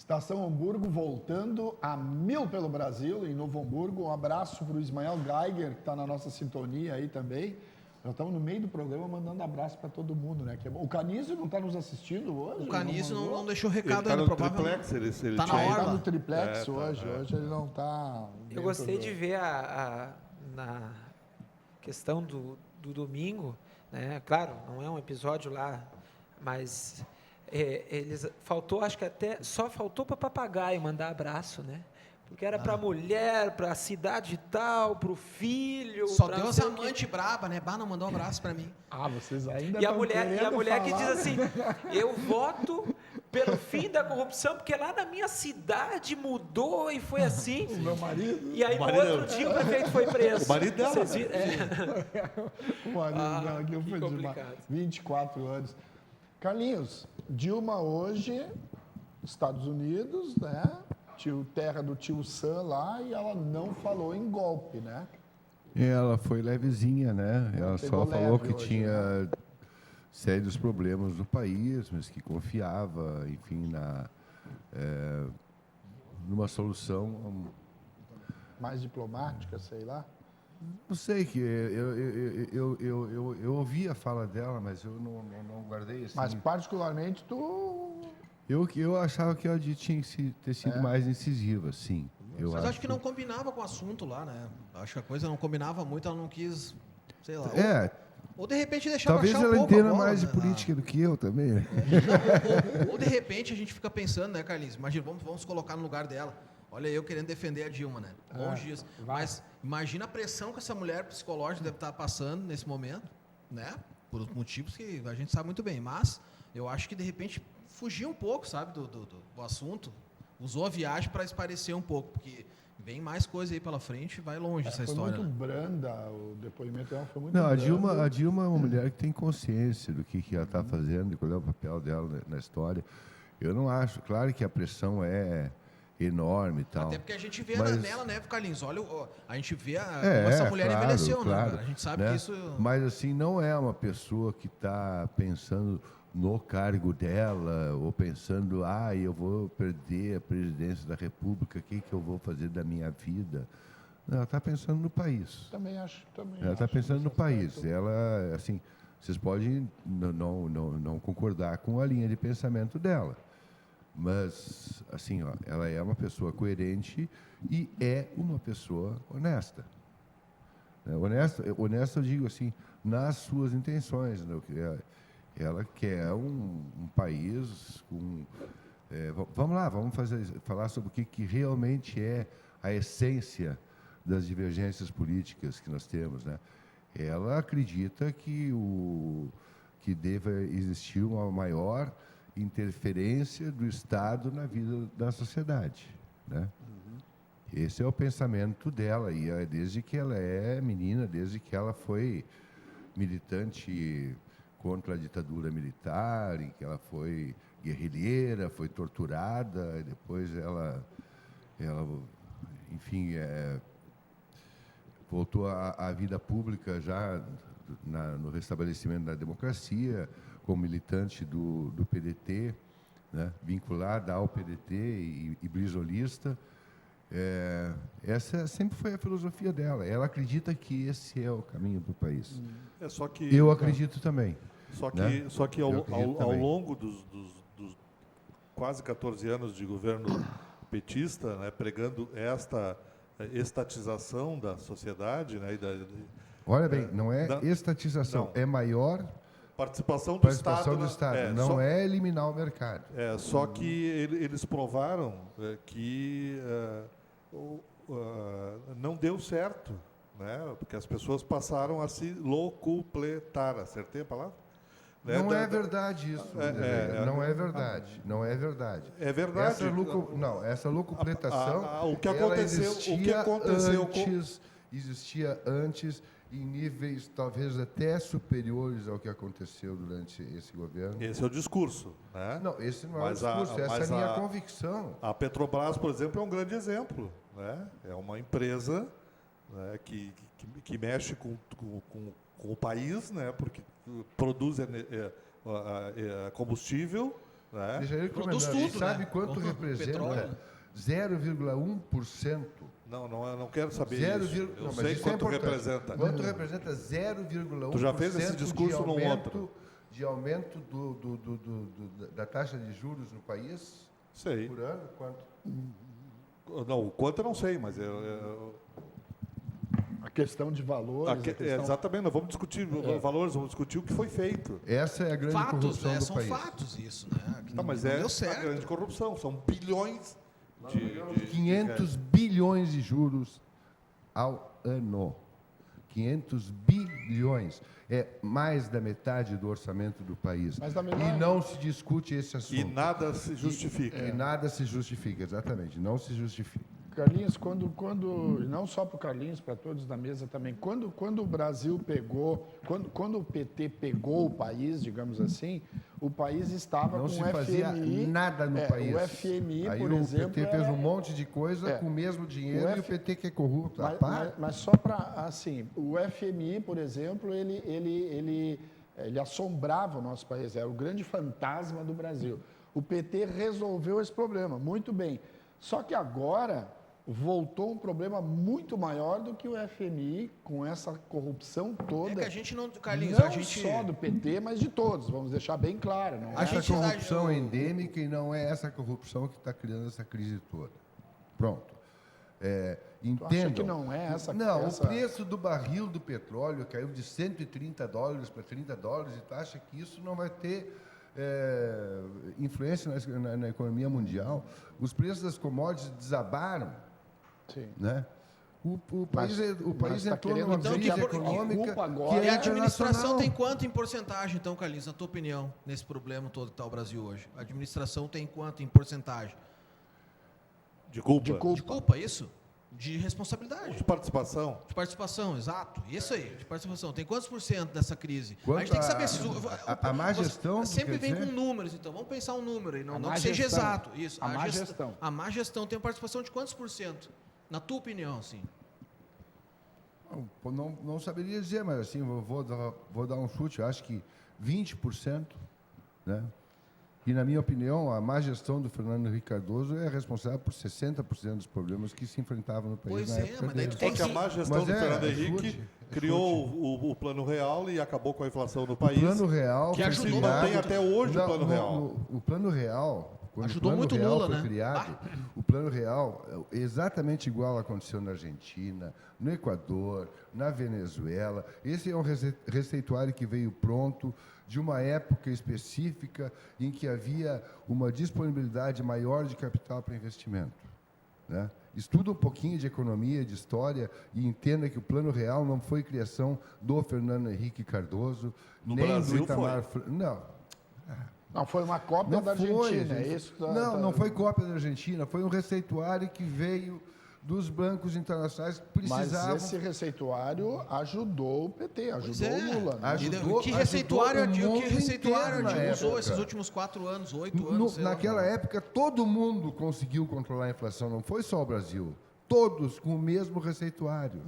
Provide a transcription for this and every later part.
Estação Hamburgo voltando a 1000 pelo Brasil, em Novo Hamburgo. Um abraço para o Ismael Geiger, que está na nossa sintonia aí também. Já estamos no meio do programa mandando abraço para todo mundo, né? Que é bom. O Canísio não está nos assistindo hoje? O Canísio não deixou recado ainda, ainda, provavelmente. Triplex, ele tá na tinha hora. Ele está Orla. no triplex hoje. Hoje ele não está... Eu gostei de ver na questão do domingo, né? Claro, não é um episódio lá, mas faltou, acho que até só faltou para papagaio mandar abraço, né? Porque era para a mulher, para a cidade e tal, para o filho. Só deu essa amante braba, né? Bah, não mandou um abraço para mim. Ah, vocês ainda E a mulher que diz falar. assim, eu voto pelo fim da corrupção, porque lá na minha cidade mudou e foi assim. O meu marido. E aí, no outro dia, o prefeito foi preso. O marido dela. Vocês viram? O marido dela, que foi de complicado. 24 anos. Carlinhos, Dilma hoje, Estados Unidos, né? Terra do tio Sam lá, e ela não falou em golpe, né? Ela foi levezinha, né? Ela só falou que hoje, tinha sérios problemas no país, mas que confiava, enfim, numa solução. Mais diplomática, sei lá. Não sei, que eu ouvi a fala dela, mas eu não guardei assim. Mas particularmente Eu achava que ela tinha que ter sido mais incisiva, sim. Mas acho que não combinava com o assunto lá, né? Acho que a coisa não combinava muito, ela não quis, sei lá. Ou de repente deixar talvez baixar um ela pouco a entenda bola, mais né? de política do que eu também, né? Ou de repente a gente fica pensando, né, Carlinhos? Imagina, vamos colocar no lugar dela. Olha, eu querendo defender a Dilma, né? Bons dias. Mas imagina a pressão que essa mulher psicológica deve estar passando nesse momento, né? Por motivos que a gente sabe muito bem. Mas eu acho que, de repente, fugir um pouco, sabe, do assunto. Usou a viagem para esparecer um pouco, porque vem mais coisa aí pela frente, vai longe essa história. Foi muito né? branda, o depoimento dela foi muito Não, branda. a Dilma é uma mulher que tem consciência do que ela está fazendo, de qual é o papel dela na história. Eu não acho, claro que a pressão é enorme e tal. Até porque a gente vê mas, nela, né, Carlinhos? Olha, a gente vê como essa mulher envelheceu, né? Cara? A gente sabe que isso... Mas, assim, não é uma pessoa que está pensando no cargo dela, ou pensando, eu vou perder a presidência da República, o que eu vou fazer da minha vida? Não, ela está pensando no país. Também acho. Ela está pensando no país. Ela, assim, vocês podem não concordar com a linha de pensamento dela, mas, assim, ela é uma pessoa coerente e é uma pessoa honesta. Honesta, eu digo assim, nas suas intenções, né? Ela quer um país com... vamos lá, falar sobre o que realmente é a essência das divergências políticas que nós temos, né? Ela acredita que deva existir uma maior interferência do Estado na vida da sociedade, né? Esse é o pensamento dela, e desde que ela é menina, desde que ela foi militante contra a ditadura militar, em que ela foi guerrilheira, foi torturada, e depois ela enfim, voltou à vida pública já no restabelecimento da democracia, como militante do PDT, né, vinculada ao PDT e brisolista. Essa sempre foi a filosofia dela. Ela acredita que esse é o caminho para o país. Eu acredito também. Só que ao longo dos quase 14 anos de governo petista, né, pregando esta estatização da sociedade, né, olha bem, não é estatização, é maior participação do Estado. Não é eliminar o mercado. Só que eles provaram que não deu certo, né? Porque as pessoas passaram a se locupletar. Acertei a palavra? Não é verdade isso. Não é verdade. Não é verdade. É verdade. Essa locupletação... O que aconteceu existia antes em níveis talvez até superiores ao que aconteceu durante esse governo. Esse é o discurso, né? Não, esse não é o discurso, essa é a minha convicção. A Petrobras, por exemplo, é um grande exemplo, né? É uma empresa, né, que mexe com o país, né? Porque produz combustível, né? Deixa eu Produz recomendar. tudo, Sabe né? quanto Com representa? petróleo. 0,1%. Não, eu não quero saber Zero isso. vírgula- Eu não, mas sei isso é quanto importante. representa. Quanto representa 0,1% Tu já fez esse discurso de num aumento, outro. de aumento da taxa de juros no país Sei. por ano? Quanto? Não, o quanto eu não sei, mas A questão de valores. a questão... exatamente, não vamos discutir valores, vamos discutir o que foi feito. Essa é a grande Fatos, corrupção né? do São país. fatos isso, né? Que Tá, mas não é deu a certo. grande corrupção, são bilhões de 500 bilhões de juros ao ano. 500 bilhões. É mais da metade do orçamento do país. Mas da melhor- E não se discute esse assunto. E nada se justifica. E nada se justifica, exatamente. Não se justifica. Carlinhos, não só para o Carlinhos, para todos da mesa também, quando o Brasil pegou, quando o PT pegou o país, digamos assim, o país estava Não com se o fazia FMI. nada no país. O FMI, Aí por o exemplo. PT fez um monte de coisa É. com o mesmo dinheiro e o PT que é corrupto. Mas só para, assim, o FMI, por exemplo, ele assombrava o nosso país, era o grande fantasma do Brasil. O PT resolveu esse problema, muito bem. Só que agora voltou um problema muito maior do que o FMI, com essa corrupção toda. É que a gente não, Carlinhos, não a gente só do PT, mas de todos, vamos deixar bem claro. Não é? Essa gente- corrupção é endêmica e não é essa corrupção que está criando essa crise toda. Pronto. Entendam. que não é essa- Não, essa- o preço do barril do petróleo caiu de $130 para $30 e tu acha que isso não vai ter influência na economia mundial? Os preços das commodities desabaram, Sim. né? O país mas tá entrou querendo numa dizer crise que a econômica culpa agora- que E é a administração internacional. tem quanto em porcentagem, então, Carlinhos, na tua opinião, nesse problema todo que está o Brasil hoje? A administração tem quanto em porcentagem? De culpa. De culpa, isso? De responsabilidade. De participação. De participação, exato. Isso aí, de participação. Tem quantos por cento dessa crise? Quanto a gente tem que saber a- se... a má gestão, tu sempre quer vem dizer? com números, então. Vamos pensar um número aí, A não má que seja gestão. exato. Isso. A má gestão. A má gestão tem uma participação de quantos por cento? Na tua opinião, assim. Não saberia dizer, mas assim, eu vou dar um chute, eu acho que 20%, né? E, na minha opinião, a má gestão do Fernando Henrique Cardoso é responsável por 60% dos problemas que se enfrentavam no país Pois na é, época mas daí dele. tu tem Só que a má gestão Mas do Fernando é Henrique chute, criou o Plano Real e acabou com a inflação no O país. Plano Real Que foi ajudou, criado... mantém até hoje o Plano Real. O Plano Real... Quando Ajudou o Plano muito Real Lula, foi né? criado, o Plano Real é exatamente igual aconteceu na Argentina, no Equador, na Venezuela. Esse é um receituário que veio pronto de uma época específica em que havia uma disponibilidade maior de capital para investimento, né? Estuda um pouquinho de economia, de história e entenda que o Plano Real não foi criação do Fernando Henrique Cardoso, No nem Brasil do Itamar Não. Não, foi uma cópia Não da foi, Argentina, é gente. isso? Não foi cópia da Argentina, foi um receituário que veio dos bancos internacionais que Mas precisavam... esse receituário ajudou o PT, Pois ajudou é. o Lula. Né? Ajudou- Que receituário ajudou o mundo que receituário inteiro na usou época. esses últimos 4 anos, 8 anos? sei lá. Naquela época, todo mundo conseguiu controlar a inflação, não foi só o Brasil. Todos com o mesmo receituário.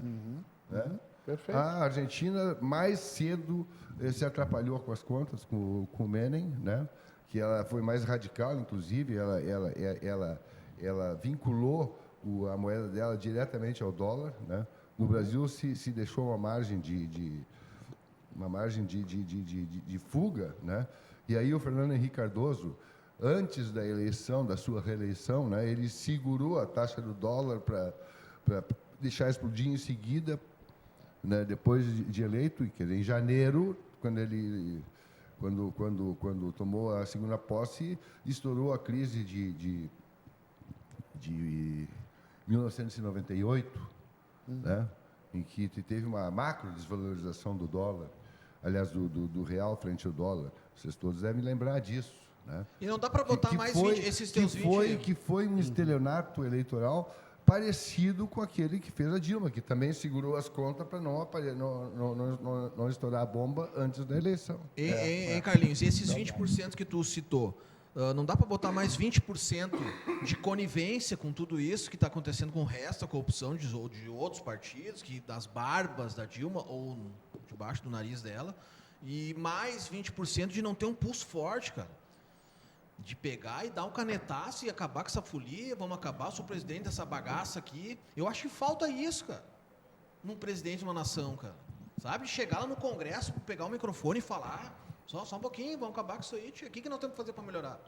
Né? Perfeito. A Argentina mais cedo se atrapalhou com as contas, com o Menem, né? Que ela foi mais radical, inclusive, ela vinculou a moeda dela diretamente ao dólar, né? No Brasil se deixou uma margem de fuga, né? E aí o Fernando Henrique Cardoso, antes da eleição, da sua reeleição, né, ele segurou a taxa do dólar para deixar explodir em seguida, né, depois de eleito, quer dizer, em janeiro, quando tomou a segunda posse, estourou a crise de 1998, né, em que teve uma macro desvalorização do dólar, aliás, do real frente ao dólar. Vocês todos devem lembrar disso, né? E não dá para botar mais 20, esses teus 20... Que foi um estelionato eleitoral parecido com aquele que fez a Dilma, que também segurou as contas para não estourar a bomba antes da eleição. Carlinhos, e esses 20% que tu citou, não dá para botar mais 20% de conivência com tudo isso que está acontecendo com o resto da corrupção de outros partidos, das barbas da Dilma ou debaixo do nariz dela, e mais 20% de não ter um pulso forte, cara. de pegar e dar um canetaço e acabar com essa folia, vamos acabar, sou presidente dessa bagaça aqui. Eu acho que falta isso, cara, num presidente de uma nação, cara. Sabe? Chegar lá no Congresso, pegar o microfone e falar, só um pouquinho, vamos acabar com isso aí, tia. O que nós temos que fazer para melhorar?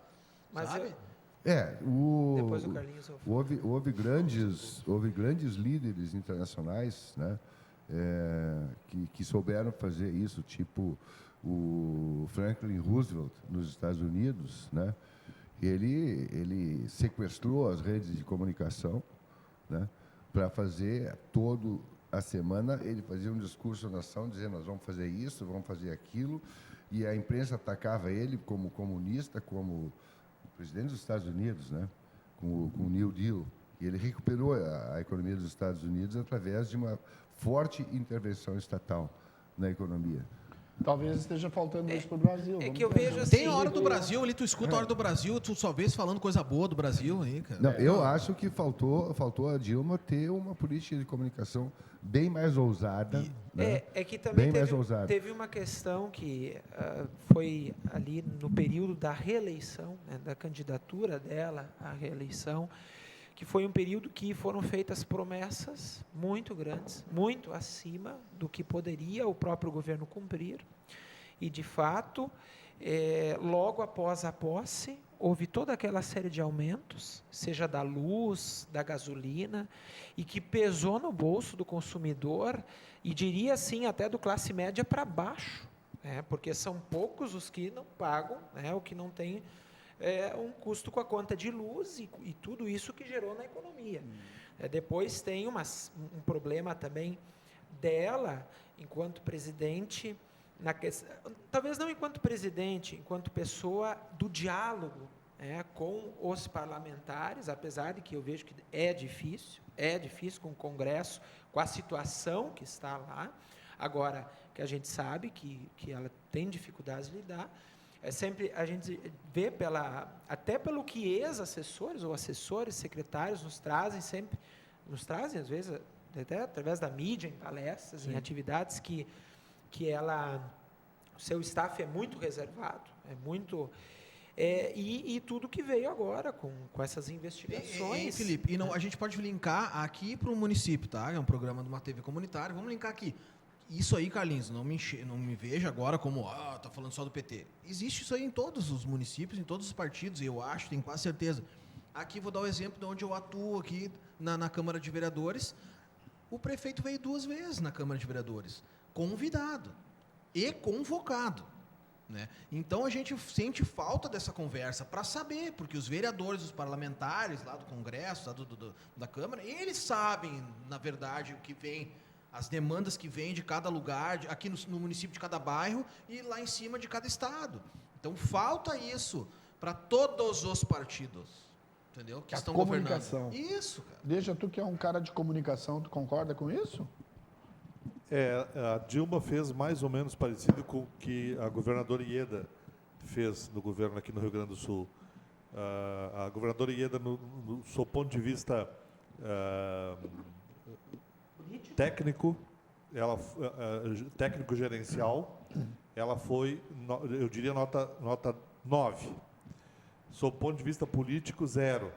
Mas sabe? Depois o Carlinhos... Houve grandes líderes internacionais, né, que souberam fazer isso, tipo o Franklin Roosevelt nos Estados Unidos, né? Ele sequestrou as redes de comunicação, né, para fazer toda a semana ele fazia um discurso à nação dizendo nós vamos fazer isso, vamos fazer aquilo, e a imprensa atacava ele como comunista, como presidente dos Estados Unidos, né, com o New Deal. E ele recuperou a economia dos Estados Unidos através de uma forte intervenção estatal na economia. Talvez esteja faltando isso para o Brasil. Que eu vejo assim... Tem a Hora do Brasil ali, tu escuta a Hora do Brasil, tu só vês falando coisa boa do Brasil aí, cara. Não, eu acho que faltou a Dilma ter uma política de comunicação bem mais ousada. Né? Que também bem mais ousada. teve uma questão que foi ali no período da reeleição, né, da candidatura dela à reeleição, que foi um período que foram feitas promessas muito grandes, muito acima do que poderia o próprio governo cumprir. E, de fato, logo após a posse, houve toda aquela série de aumentos, seja da luz, da gasolina, e que pesou no bolso do consumidor, e diria assim, até do classe média para baixo, né, porque são poucos os que não pagam, né, o que não tem um custo com a conta de luz e tudo isso que gerou na economia. Depois tem um problema também dela, enquanto presidente, talvez não enquanto presidente, enquanto pessoa do diálogo, com os parlamentares, apesar de que eu vejo que é difícil com o Congresso, com a situação que está lá, agora que a gente sabe que ela tem dificuldades de lidar. Sempre a gente vê até pelo que ex-assessores ou assessores, secretários nos trazem às vezes até através da mídia, em palestras, em atividades que o seu staff é muito reservado, e tudo que veio agora com essas investigações. Felipe, a gente pode linkar aqui para o município, tá? É um programa de uma TV comunitária, vamos linkar aqui. Isso aí, Carlinhos, não me veja agora como, tá falando só do PT. Existe isso aí em todos os municípios, em todos os partidos, eu acho, tenho quase certeza. Aqui vou dar o exemplo de onde eu atuo aqui na Câmara de Vereadores. O prefeito veio 2 vezes na Câmara de Vereadores, convidado e convocado. Né? Então, a gente sente falta dessa conversa para saber, porque os vereadores, os parlamentares lá do Congresso, lá da Câmara, eles sabem, na verdade, o que vem, as demandas que vêm de cada lugar, aqui no município de cada bairro e lá em cima de cada estado. Então, falta isso para todos os partidos, entendeu? Que estão comunicação. Governando. Isso, cara. Deixa, tu que é um cara de comunicação, tu concorda com isso? A Dilma fez mais ou menos parecido com o que a governadora Ieda fez no governo aqui no Rio Grande do Sul. A governadora Ieda, no seu ponto de vista técnico, técnico gerencial, ela foi, eu diria, nota 9. Sob ponto de vista político, 0.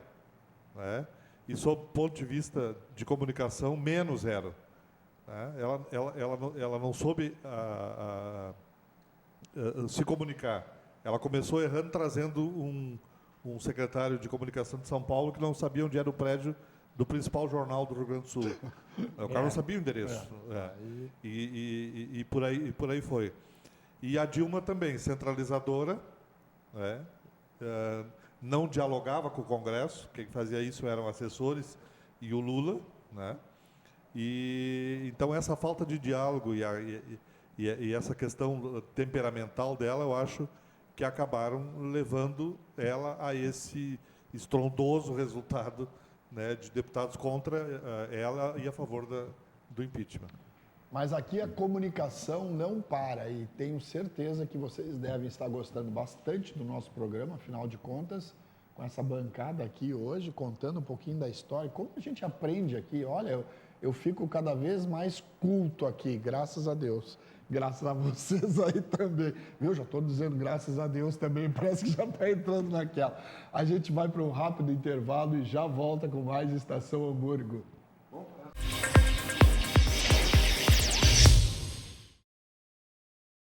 Né? E sob ponto de vista de comunicação, menos 0. Né? Ela não soube se comunicar. Ela começou errando, trazendo um secretário de comunicação de São Paulo que não sabia onde era o prédio do principal jornal do Rio Grande do Sul. O cara não sabia o endereço. E por aí foi. E a Dilma também, centralizadora, né? Não dialogava com o Congresso, quem fazia isso eram assessores e o Lula. Né? E, então, essa falta de diálogo e essa questão temperamental dela, eu acho que acabaram levando ela a esse estrondoso resultado, né, de deputados contra ela e a favor do impeachment. Mas aqui a comunicação não para e tenho certeza que vocês devem estar gostando bastante do nosso programa, afinal de contas, com essa bancada aqui hoje, contando um pouquinho da história, como a gente aprende aqui. Olha, eu fico cada vez mais culto aqui, graças a Deus. Graças a vocês aí também. Eu já estou dizendo graças a Deus também, parece que já está entrando naquela. A gente vai para um rápido intervalo e já volta com mais Estação Hamburgo.